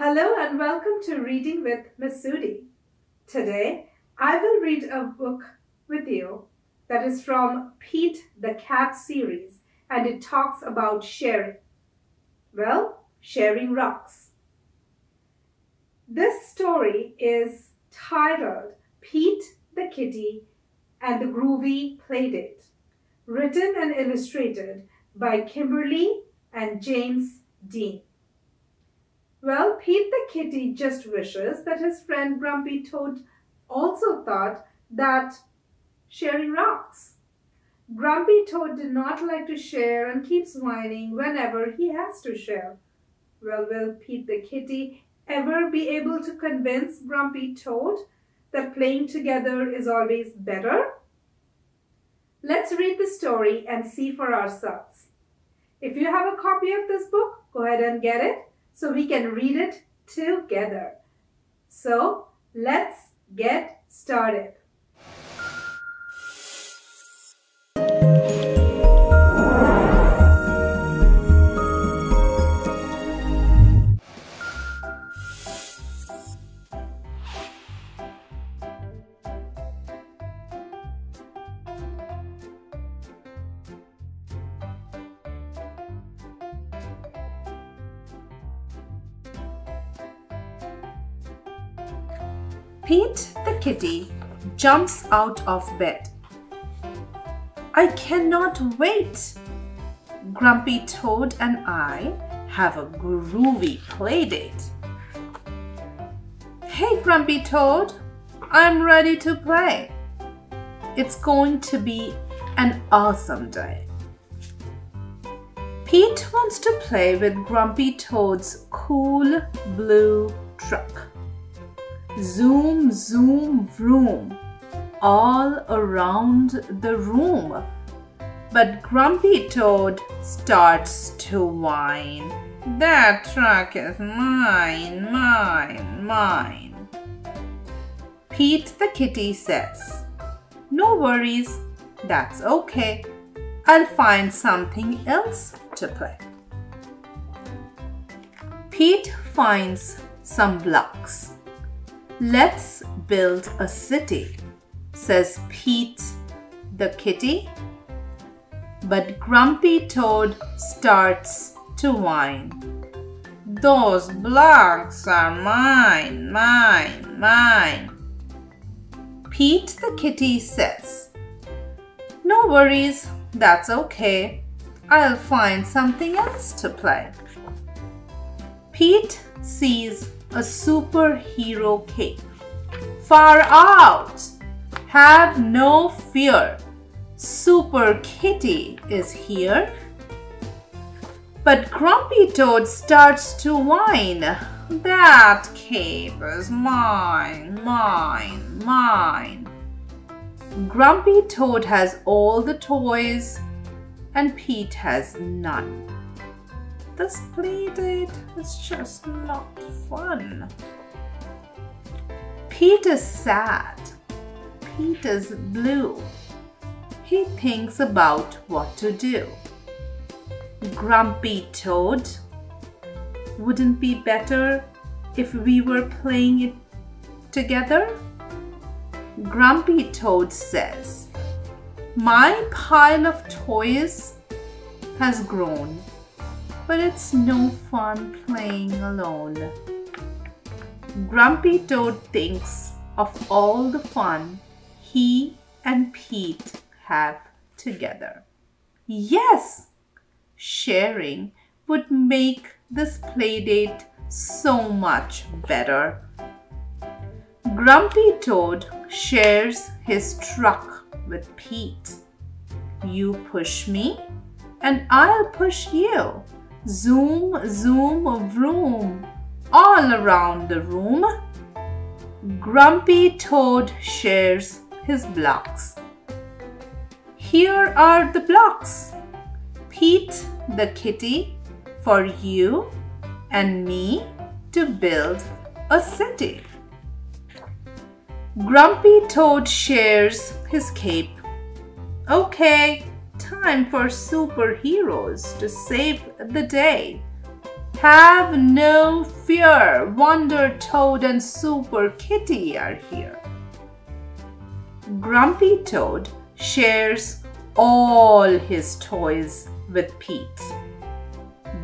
Hello and welcome to Reading with Miss Sudi. Today I will read a book with you that is from Pete the Cat series, and it talks about sharing. Well, sharing rocks. This story is titled Pete the Kitty and the Groovy Playdate, written and illustrated by Kimberly and James Dean. Well, Pete the Kitty just wishes that his friend Grumpy Toad also thought that sharing rocks. Grumpy Toad did not like to share and keeps whining whenever he has to share. Well, will Pete the Kitty ever be able to convince Grumpy Toad that playing together is always better? Let's read the story and see for ourselves. If you have a copy of this book, go ahead and get it so we can read it together. So let's get started. Pete the Kitty jumps out of bed. I cannot wait. Grumpy Toad and I have a groovy playdate. Hey Grumpy Toad, I'm ready to play. It's going to be an awesome day. Pete wants to play with Grumpy Toad's cool blue truck. Zoom, zoom, vroom, all around the room. But Grumpy Toad starts to whine. That truck is mine, mine, mine. Pete the Kitty says, no worries, that's okay. I'll find something else to play. Pete finds some blocks. Let's build a city, says Pete the Kitty. But Grumpy Toad starts to whine. Those blocks are mine, mine, mine. Pete the Kitty says, no worries, that's okay. I'll find something else to play. Pete sees a superhero cape. Far out! Have no fear. Super Kitty is here. But Grumpy Toad starts to whine. That cape is mine, mine, mine. Grumpy Toad has all the toys and Pete has none. This playdate is just not fun. Pete is sad. Pete is blue. He thinks about what to do. Grumpy Toad, wouldn't be better if we were playing it together? Grumpy Toad says, my pile of toys has grown, but it's no fun playing alone. Grumpy Toad thinks of all the fun he and Pete have together. Yes, sharing would make this playdate so much better. Grumpy Toad shares his truck with Pete. You push me and I'll push you. Zoom, zoom, vroom, all around the room. Grumpy Toad shares his blocks. Here are the blocks. Pete the Kitty, for you and me to build a city. Grumpy Toad shares his cape. Okay, time for superheroes to save the day. Have no fear, Wonder Toad and Super Kitty are here. Grumpy Toad shares all his toys with Pete.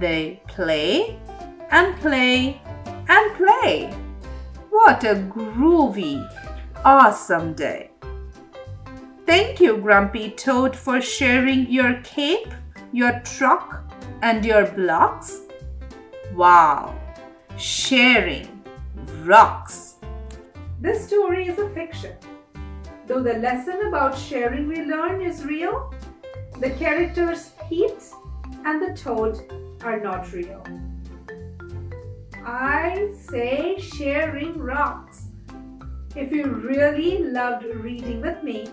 They play and play and play. What a groovy, awesome day. Thank you, Grumpy Toad, for sharing your cape, your truck, and your blocks. Wow, sharing rocks. This story is a fiction. Though the lesson about sharing we learn is real, the characters Pete and the Toad are not real. I say sharing rocks. If you really loved reading with me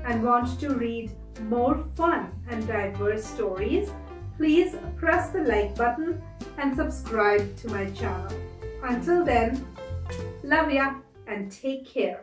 and want to read more fun and diverse stories, please press the like button and subscribe to my channel. Until then, love ya and take care.